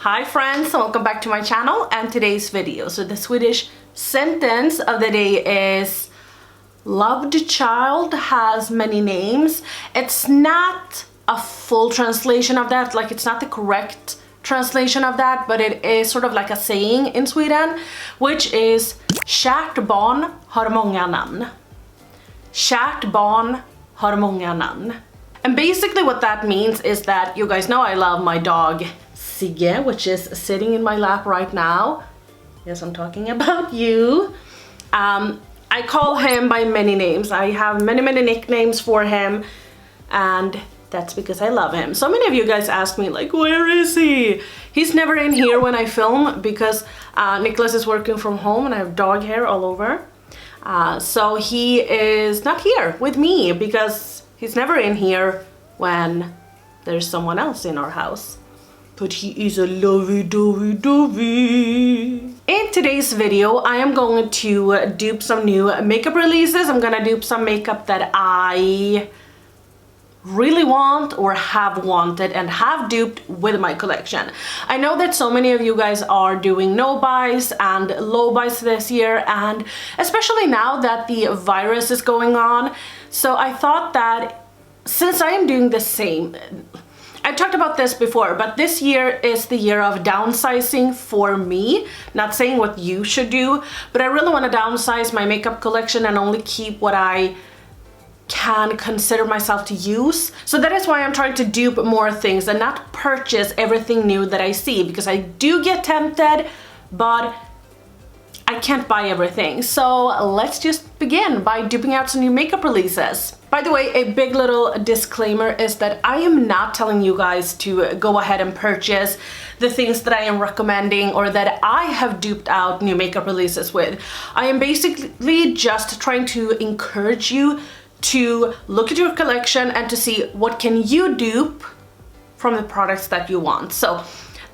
Hi friends, and welcome back to my channel and today's video. So the Swedish sentence of the day is loved child has many names. It's not a full translation of that, like it's not the correct translation of that, but it is sort of like a saying in Sweden, which is kärt barn har många namn. Kärt barn har många namn. And basically what that means is that you guys know I love my dog Sigge, which is sitting in my lap right now. Yes, I'm talking about you. I call him by many names. I have many nicknames for him, and that's because I love him. So many of you guys ask me like, where is he? He's never in here when I film because Nicholas is working from home and I have dog hair all over. So he is not here with me because he's never in here when there's someone else in our house. But he is a lovey-dovey-dovey. In today's video, I am going to dupe some new makeup releases. I'm gonna dupe some makeup that I really want or have wanted and have duped with my collection. I know that so many of you guys are doing no buys and low buys this year, and especially now that the virus is going on. So I thought that since I am doing the same, I talked about this before, but this year is the year of downsizing for me. Not saying what you should do, but I really want to downsize my makeup collection and only keep what I can consider myself to use. So that is why I'm trying to dupe more things and not purchase everything new that I see, because I do get tempted, but I can't buy everything. So let's just begin by duping out some new makeup releases. By the way, a big little disclaimer is that I am not telling you guys to go ahead and purchase the things that I am recommending or that I have duped out new makeup releases with. I am basically just trying to encourage you to look at your collection and to see what can you dupe from the products that you want. So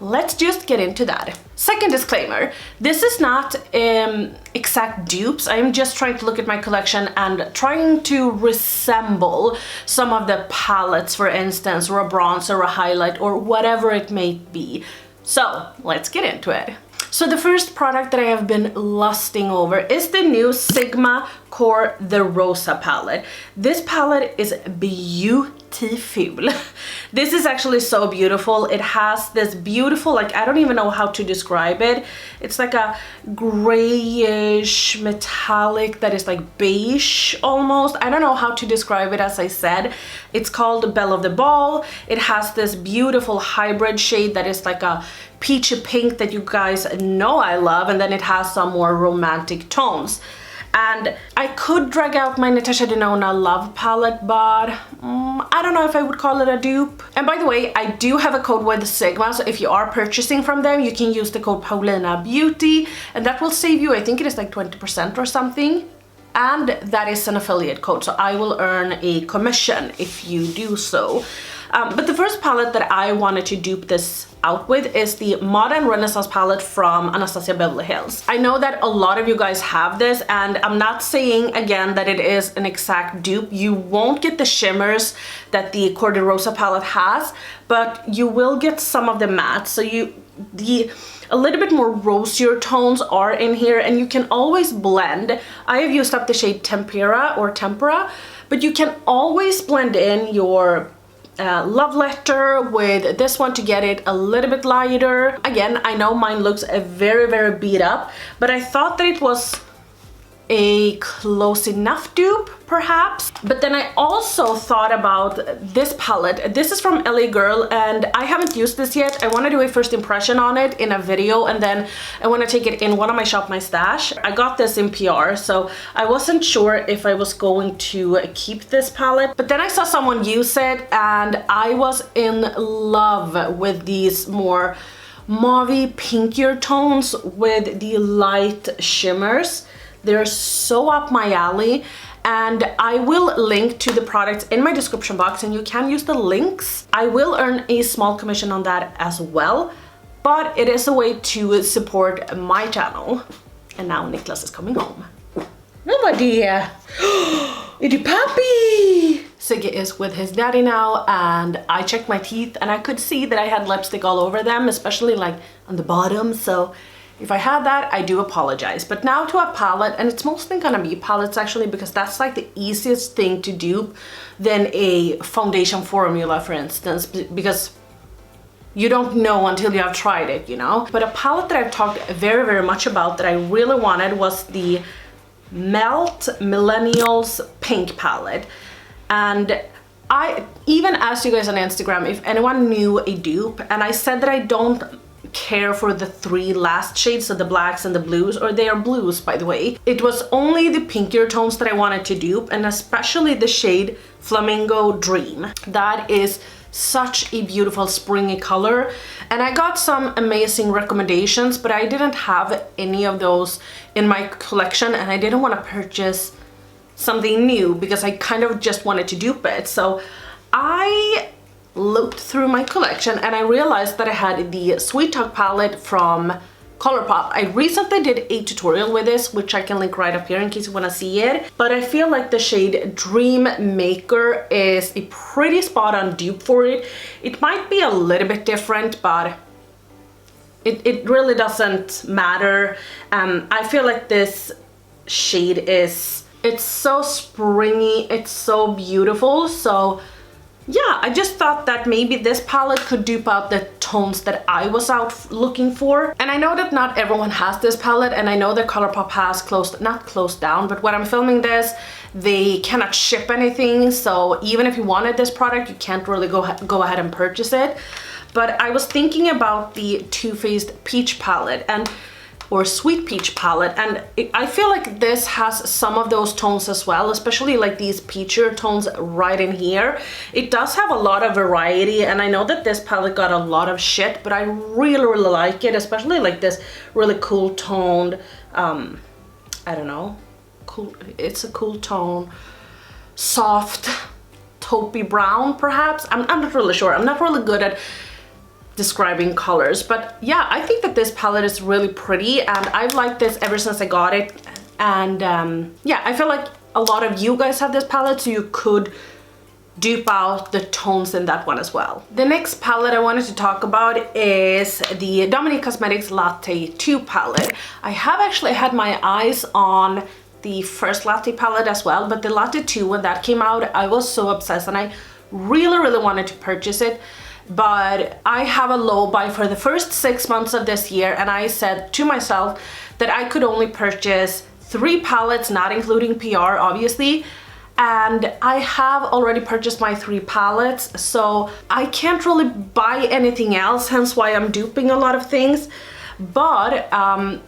let's just get into that. Second disclaimer, this is not exact dupes. I'm just trying to look at my collection and trying to resemble some of the palettes, for instance, or a bronzer or a highlight or whatever it may be. So let's get into it. So the first product that I have been lusting over is the new Sigma Core the Rosa palette. This palette is beautiful. This is actually so beautiful. It has this beautiful, like, I don't even know how to describe it. It's like a grayish metallic that is like beige almost. I don't know how to describe it, as I said. It's called Belle of the Ball. It has this beautiful hybrid shade that is like a peachy pink that you guys know I love, and then it has some more romantic tones. And I could drag out my Natasha Denona Love palette, but I don't know if I would call it a dupe. And by the way, I do have a code with Sigma, so if you are purchasing from them, you can use the code Paulina Beauty, and that will save you, I think it is like 20% or something. And that is an affiliate code, so I will earn a commission if you do so. But the first palette that I wanted to dupe this out with is the Modern Renaissance palette from Anastasia Beverly Hills. I know that a lot of you guys have this, and I'm not saying again that it is an exact dupe. You won't get the shimmers that the Core de Rosa palette has, but you will get some of the mattes. So a little bit more rosier tones are in here, and you can always blend. I have used up the shade Tempera, but you can always blend in your Love Letter with this one to get it a little bit lighter. Again, I know mine looks very beat up, but I thought that it was a close enough dupe, perhaps. But then I also thought about this palette. This is from LA Girl, and I haven't used this yet. I want to do a first impression on it in a video, and then I want to take it in one of my Shop My Stash. I got this in PR, so I wasn't sure if I was going to keep this palette. But then I saw someone use it, and I was in love with these more mauvey, pinkier tones with the light shimmers. They're so up my alley, and I will link to the products in my description box, and you can use the links. I will earn a small commission on that as well, but it is a way to support my channel. And now Nicholas is coming home. Oh my dear, it's a puppy! Sigge is with his daddy now, and I checked my teeth and I could see that I had lipstick all over them, especially like on the bottom. So if I had that, I do apologize. But now to a palette, and it's mostly gonna be palettes actually, because that's like the easiest thing to dupe than a foundation formula, for instance, because you don't know until you have tried it, you know? But a palette that I've talked very, very much about that I really wanted was the Melt Millennials Pink palette. And I even asked you guys on Instagram if anyone knew a dupe, and I said that I don't care for the 3 last shades, so the blacks and the blues, or they are blues by the way. It was only the pinkier tones that I wanted to dupe, and especially the shade Flamingo Dream. That is such a beautiful springy color, and I got some amazing recommendations, but I didn't have any of those in my collection, and I didn't want to purchase something new because I kind of just wanted to dupe it. So I looked through my collection and I realized that I had the Sweet Talk palette from Colourpop. I recently did a tutorial with this, which I can link right up here in case you want to see it. But I feel like the shade Dream Maker is a pretty spot on dupe for it. It might be a little bit different, but it really doesn't matter. I feel like this shade it's so springy, it's so beautiful. So yeah, I just thought that maybe this palette could dupe out the tones that I was out looking for. And I know that not everyone has this palette, and I know that Colourpop has not closed down, but when I'm filming this, they cannot ship anything. So even if you wanted this product, you can't really go ahead and purchase it. But I was thinking about the Too Faced Peach palette, or Sweet Peach palette, and I feel like this has some of those tones as well, especially like these peachier tones right in here. It does have a lot of variety, and I know that this palette got a lot of shit, but I really like it, especially like this really cool toned, I don't know, cool, it's a cool tone, soft taupey brown perhaps. I'm not really sure. I'm not really good at describing colors, but yeah, I think that this palette is really pretty, and I've liked this ever since I got it. And yeah, I feel like a lot of you guys have this palette, so you could dupe out the tones in that one as well. The next palette I wanted to talk about is the Dominique Cosmetics Latte 2 palette. I have actually had my eyes on the first Latte palette as well, but the Latte 2, when that came out, I was so obsessed and I really wanted to purchase it. But I have a low buy for the first 6 months of this year, and I said to myself that I could only purchase 3 palettes, not including PR obviously, and I have already purchased my 3 palettes, so I can't really buy anything else, hence why I'm duping a lot of things. But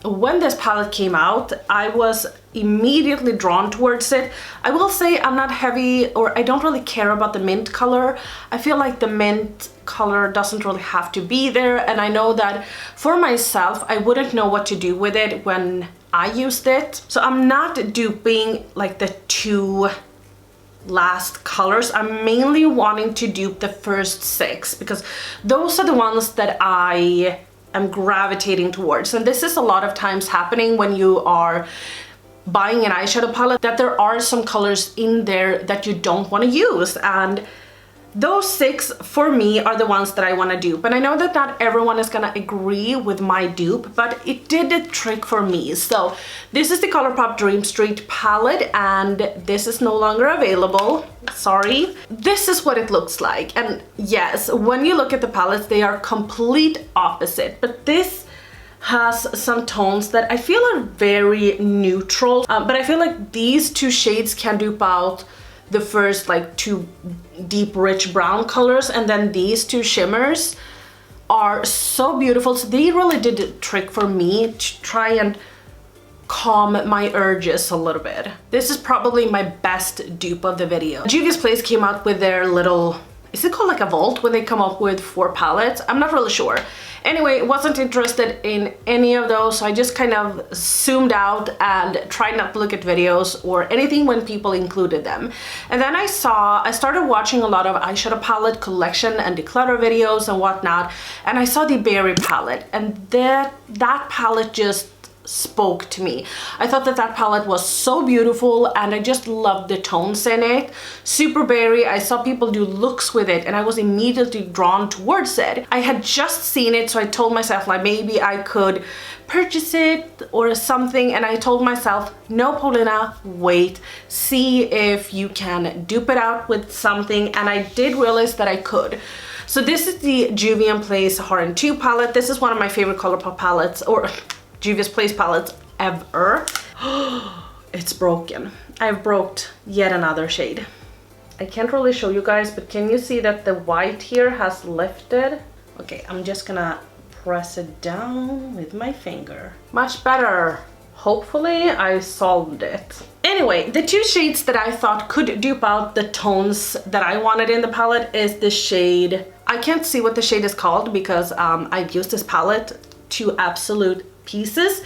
when this palette came out, I was immediately drawn towards it. I will say I'm not heavy, or I don't really care about the mint color. I feel like the mint color doesn't really have to be there, and I know that for myself I wouldn't know what to do with it when I used it. So I'm not duping like the 2 last colors. I'm mainly wanting to dupe the first 6 because those are the ones that I am gravitating towards. And this is a lot of times happening when you are buying an eyeshadow palette, that there are some colors in there that you don't want to use, and those 6 for me are the ones that I want to dupe. And I know that not everyone is gonna agree with my dupe, but it did the trick for me. So this is the Colourpop Dream Street palette, and this is no longer available, sorry. This is what it looks like, and yes, when you look at the palettes, they are complete opposite, but this has some tones that I feel are very neutral, but I feel like these 2 shades can dupe out the first like 2 deep rich brown colors, and then these 2 shimmers are so beautiful. So they really did a trick for me to try and calm my urges a little bit. This is probably my best dupe of the video. Julian Place came out with their little, is it called like a vault, when they come up with 4 palettes? I'm not really sure. Anyway, wasn't interested in any of those, so I just kind of zoomed out and tried not to look at videos or anything when people included them. And then I started watching a lot of eyeshadow palette collection and declutter videos and whatnot, and I saw the Berry palette, and that palette just spoke to me. I thought that that palette was so beautiful and I just loved the tones in it. Super berry. I saw people do looks with it and I was immediately drawn towards it. I had just seen it, so I told myself like maybe I could purchase it or something, and I told myself, no Paulina, wait, see if you can dupe it out with something, and I did realize that I could. So this is the Julian Place Hard 2 palette. This is one of my favorite Colourpop palettes, or Juvia's Place palettes ever. It's broken. I've broke yet another shade. I can't really show you guys, but can you see that the white here has lifted? Okay, I'm just gonna press it down with my finger. Much better. Hopefully I solved it. Anyway, the two shades that I thought could dupe out the tones that I wanted in the palette is the shade, I can't see what the shade is called because I've used this palette to absolute pieces,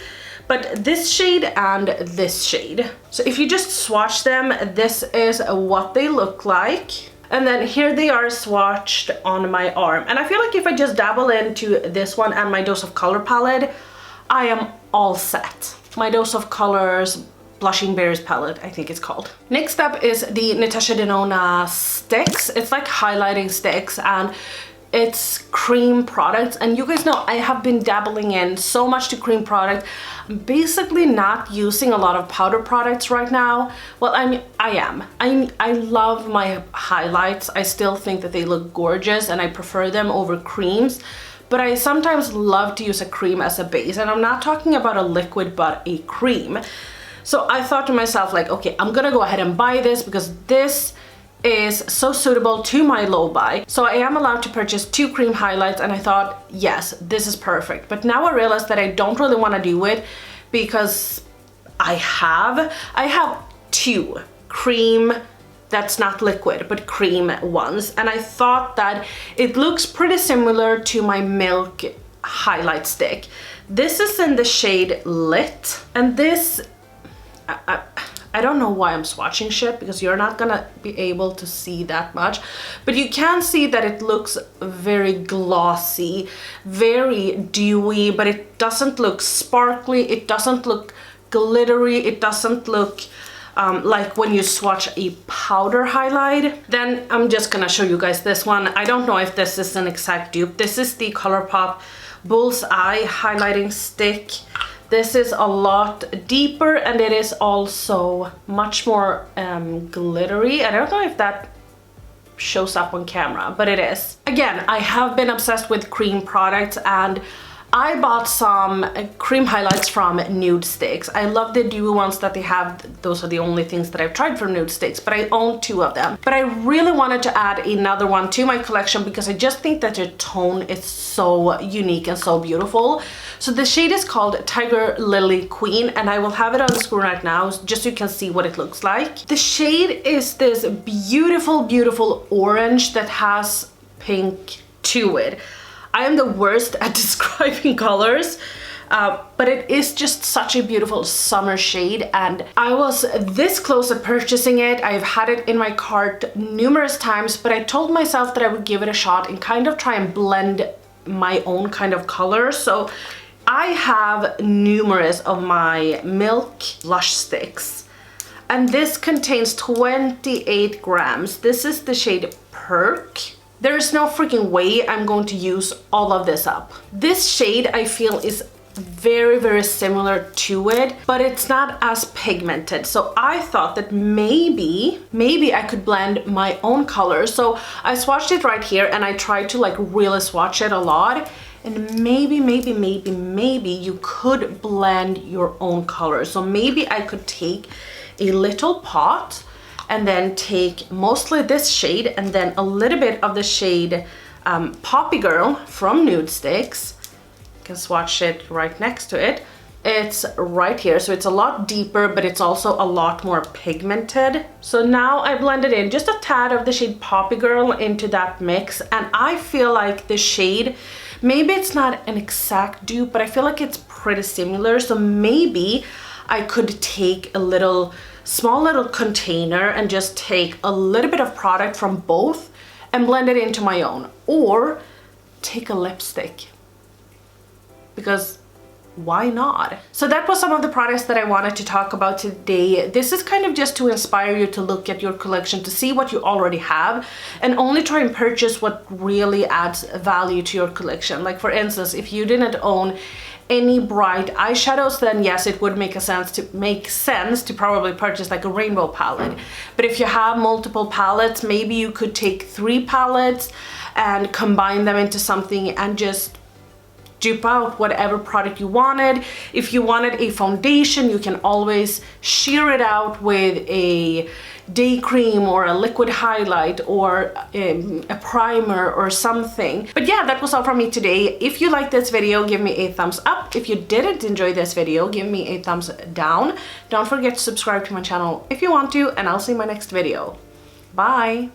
but this shade and this shade. So if you just swatch them, this is what they look like. And then here they are swatched on my arm. And I feel like if I just dabble into this one and my Dose of Color palette, I am all set. My Dose of Colors Blushing Berries palette, I think it's called. Next up is the Natasha Denona sticks. It's like highlighting sticks and it's cream products, and you guys know I have been dabbling in so much to cream products. I'm basically not using a lot of powder products right now. Well, I love my highlights. I still think that they look gorgeous and I prefer them over creams, but I sometimes love to use a cream as a base, and I'm not talking about a liquid but a cream. So I thought to myself like, okay, I'm gonna go ahead and buy this because this is so suitable to my low buy. So I am allowed to purchase 2 cream highlights, and I thought, yes, this is perfect. But now I realize that I don't really want to do it because I have 2 cream that's not liquid but cream ones, and I thought that it looks pretty similar to my Milk highlight stick. This is in the shade Lit, and this I don't know why I'm swatching shit because you're not gonna be able to see that much, but you can see that it looks very glossy, very dewy, but it doesn't look sparkly, it doesn't look glittery, it doesn't look like when you swatch a powder highlight. Then I'm just gonna show you guys this one. I don't know if this is an exact dupe. This is the Colourpop Bullseye highlighting stick. This is a lot deeper and it is also much more glittery. I don't know if that shows up on camera, but it is. Again, I have been obsessed with cream products, and I bought some cream highlights from Nude Sticks. I love the dewy ones that they have. Those are the only things that I've tried from Nude Sticks, but I own 2 of them. But I really wanted to add another one to my collection because I just think that their tone is so unique and so beautiful. So the shade is called Tiger Lily Queen, and I will have it on the screen right now just so you can see what it looks like. The shade is this beautiful, beautiful orange that has pink to it. I am the worst at describing colors, but it is just such a beautiful summer shade, and I was this close to purchasing it. I've had it in my cart numerous times, but I told myself that I would give it a shot and kind of try and blend my own kind of color. So I have numerous of my Milk blush sticks, and this contains 28 grams. This is the shade Perk. There is no freaking way I'm going to use all of this up. This shade I feel is very, very similar to it, but it's not as pigmented. So I thought that maybe I could blend my own color. So I swatched it right here and I tried to like really swatch it a lot. And maybe you could blend your own color. So maybe I could take a little pot and then take mostly this shade and then a little bit of the shade Poppy Girl from Nude Sticks. You can swatch it right next to it. It's right here, so it's a lot deeper, but it's also a lot more pigmented. So now I blended in just a tad of the shade Poppy Girl into that mix, and I feel like the shade, maybe it's not an exact dupe, but I feel like it's pretty similar. So maybe I could take a small little container and just take a little bit of product from both and blend it into my own, or take a lipstick, because why not? So that was some of the products that I wanted to talk about today. This is kind of just to inspire you to look at your collection, to see what you already have, and only try and purchase what really adds value to your collection. Like for instance, if you didn't own any bright eyeshadows, then yes, it would make sense to probably purchase like a rainbow palette. But if you have multiple palettes, maybe you could take 3 palettes and combine them into something and just dupe out whatever product you wanted. If you wanted a foundation, you can always sheer it out with a day cream or a liquid highlight or a primer or something. But yeah, that was all from me today. If you liked this video, give me a thumbs up. If you didn't enjoy this video, give me a thumbs down. Don't forget to subscribe to my channel if you want to, and I'll see you in my next video. Bye!